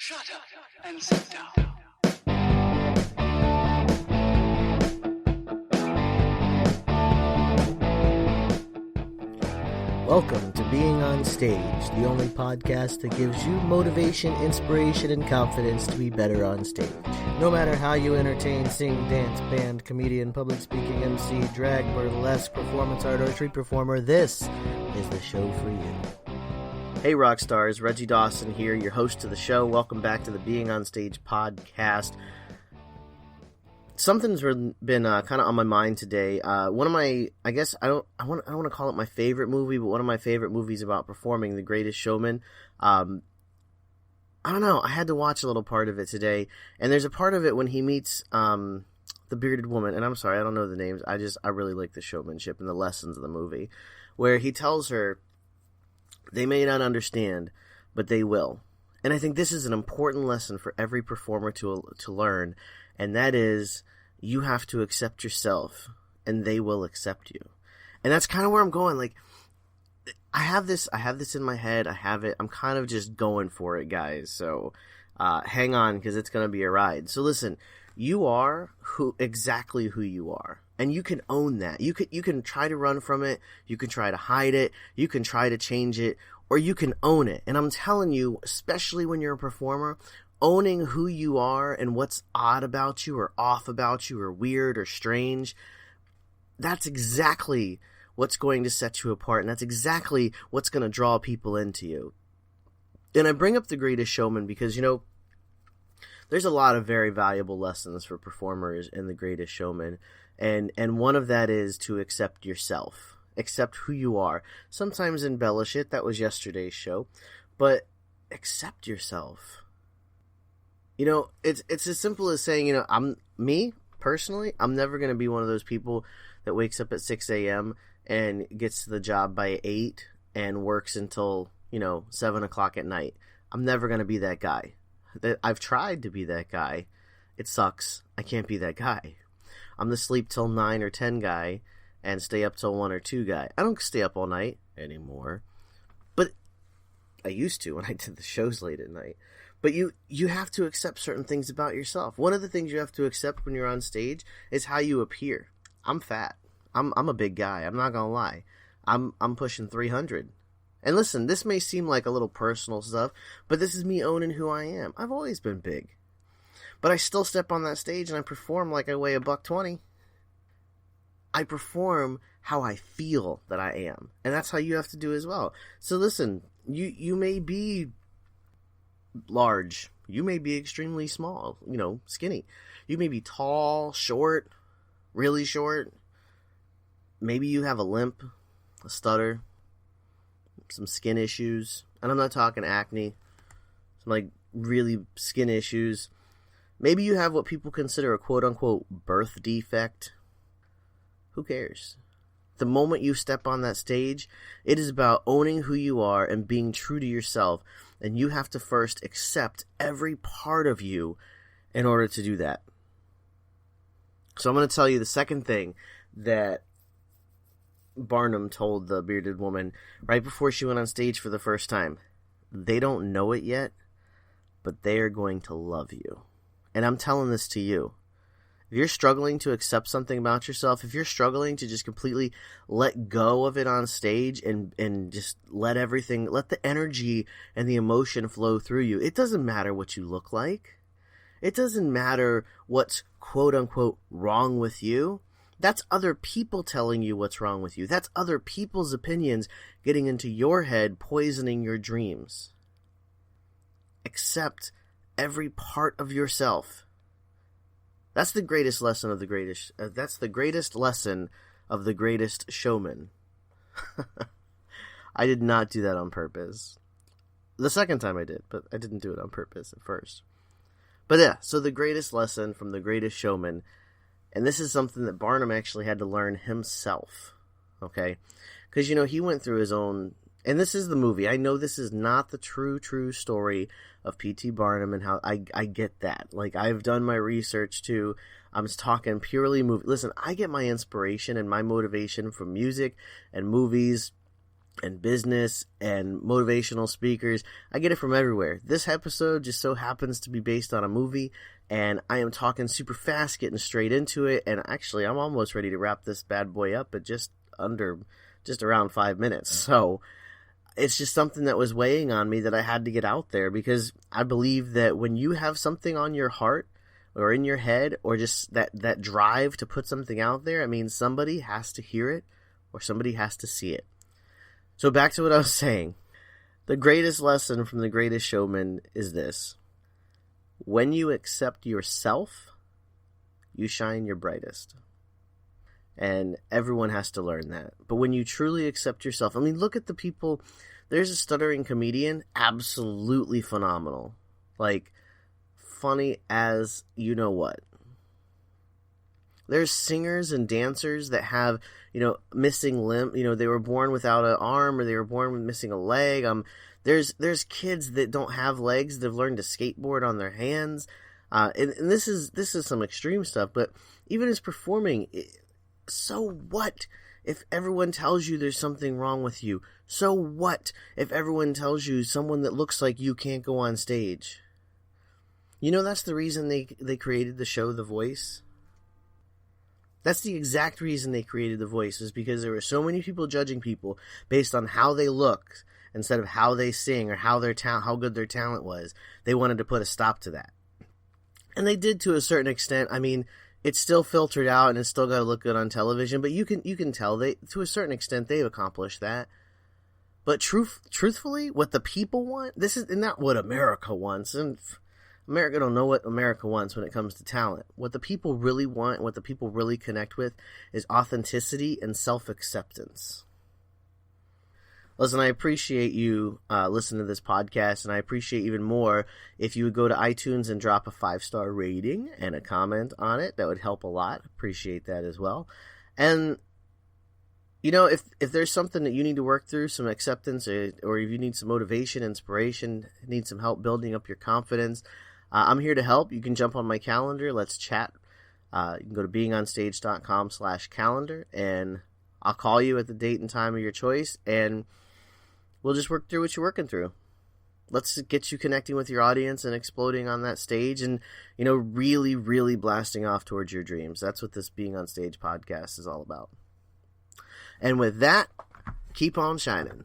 Shut up and sit down. Welcome to Being on Stage, the only podcast that gives you motivation, inspiration, and confidence to be better on stage. No matter how you entertain, sing, dance, band, comedian, public speaking, MC, drag, burlesque, performance art, or street performer, this is the show for you. Hey rock stars, Reggie Dawson here, your host of the show. Welcome back to the Being on Stage podcast. Something's been kind of on my mind today. One of my, I don't want to call it my favorite movie, but one of my favorite movies about performing, The Greatest Showman. I don't know, I had to watch a little part of it today, and there's a part of it when he meets the bearded woman, and I'm sorry, I don't know the names. I really like the showmanship and the lessons of the movie, where he tells her, they may not understand, but they will. And I think this is an important lesson for every performer to learn, and that is, you have to accept yourself, and they will accept you. And that's kind of where I'm going. Like, I have this in my head. I'm kind of just going for it, guys. So, hang on, because it's going to be a ride. So listen, you are exactly who you are, and you can own that. You can try to run from it. You can try to hide it. You can try to change it, or you can own it. And I'm telling you, especially when you're a performer, owning who you are and what's odd about you or off about you or weird or strange, that's exactly what's going to set you apart, and that's exactly what's going to draw people into you. And I bring up The Greatest Showman because, you know, there's a lot of very valuable lessons for performers in The Greatest Showman, and one of that is to accept yourself, accept who you are. Sometimes embellish it, that was yesterday's show, but accept yourself. You know, it's as simple as saying, you know, I'm never going to be one of those people that wakes up at 6 a.m. and gets to the job by 8 and works until, 7 o'clock at night. I'm never going to be that guy. I've tried to be that guy. It sucks. I can't be that guy. I'm the sleep till 9 or 10 guy and stay up till 1 or 2 guy. I don't stay up all night anymore. But I used to when I did the shows late at night. But you have to accept certain things about yourself. One of the things you have to accept when you're on stage is how you appear. I'm fat. I'm a big guy. I'm not gonna lie. I'm pushing 300. And listen, this may seem like a little personal stuff, but this is me owning who I am. I've always been big. But I still step on that stage and I perform like I weigh $120. I perform how I feel that I am. And that's how you have to do as well. So listen, you may be large, you may be extremely small, skinny, you may be tall, short, really short, maybe you have a limp, a stutter, some skin issues, and I'm not talking acne, some like really skin issues. Maybe you have what people consider a quote-unquote birth defect. Who cares? The moment you step on that stage, it is about owning who you are and being true to yourself. And you have to first accept every part of you in order to do that. So I'm going to tell you the second thing that Barnum told the bearded woman right before she went on stage for the first time. They don't know it yet, but they are going to love you. And I'm telling this to you. If you're struggling to accept something about yourself, if you're struggling to just completely let go of it on stage and just let the energy and the emotion flow through you, it doesn't matter what you look like. It doesn't matter what's quote-unquote wrong with you. That's other people telling you what's wrong with you. That's other people's opinions getting into your head, poisoning your dreams. Accept every part of yourself. That's the greatest lesson of the greatest. That's the greatest lesson of The Greatest Showman. I did not do that on purpose. The second time I did, but I didn't do it on purpose at first. But yeah, so the greatest lesson from The Greatest Showman, and this is something that Barnum actually had to learn himself. Okay, because he went through his own. And this is the movie. I know this is not the true story of P.T. Barnum and how I get that. Like, I've done my research too. I'm just talking purely movie. Listen, I get my inspiration and my motivation from music and movies and business and motivational speakers. I get it from everywhere. This episode just so happens to be based on a movie, and I am talking super fast, getting straight into it, and actually I'm almost ready to wrap this bad boy up at just around 5 minutes. So it's just something that was weighing on me that I had to get out there, because I believe that when you have something on your heart or in your head, or just that drive to put something out there, it means somebody has to hear it or somebody has to see it. So back to what I was saying. The greatest lesson from The Greatest Showman is this: when you accept yourself, you shine your brightest. And everyone has to learn that. But when you truly accept yourself, I mean, look at the people. There's a stuttering comedian, absolutely phenomenal. Like, funny as you know what. There's singers and dancers that have, missing limb. They were born without an arm, or they were born with missing a leg. There's kids that don't have legs. They've learned to skateboard on their hands. And this is some extreme stuff. But even as performing, so what if everyone tells you there's something wrong with you? So what if everyone tells you someone that looks like you can't go on stage? That's the reason they created the show The Voice. That's the exact reason they created The Voice, is because there were so many people judging people based on how they look instead of how they sing or how good their talent was. They wanted to put a stop to that. And they did to a certain extent. I mean, it's still filtered out and it's still got to look good on television, but you can tell to a certain extent they've accomplished that. But truthfully, what the people want, this is not what America wants, and America don't know what America wants when it comes to talent. What the people really want, what the people really connect with, is authenticity and self-acceptance. Listen, I appreciate you listening to this podcast, and I appreciate even more if you would go to iTunes and drop a 5-star rating and a comment on it. That would help a lot. Appreciate that as well. And, if there's something that you need to work through, some acceptance, or if you need some motivation, inspiration, need some help building up your confidence, I'm here to help. You can jump on my calendar. Let's chat. You can go to beingonstage.com/calendar, and I'll call you at the date and time of your choice, and we'll just work through what you're working through. Let's get you connecting with your audience and exploding on that stage and, really, really blasting off towards your dreams. That's what this Being on Stage podcast is all about. And with that, keep on shining.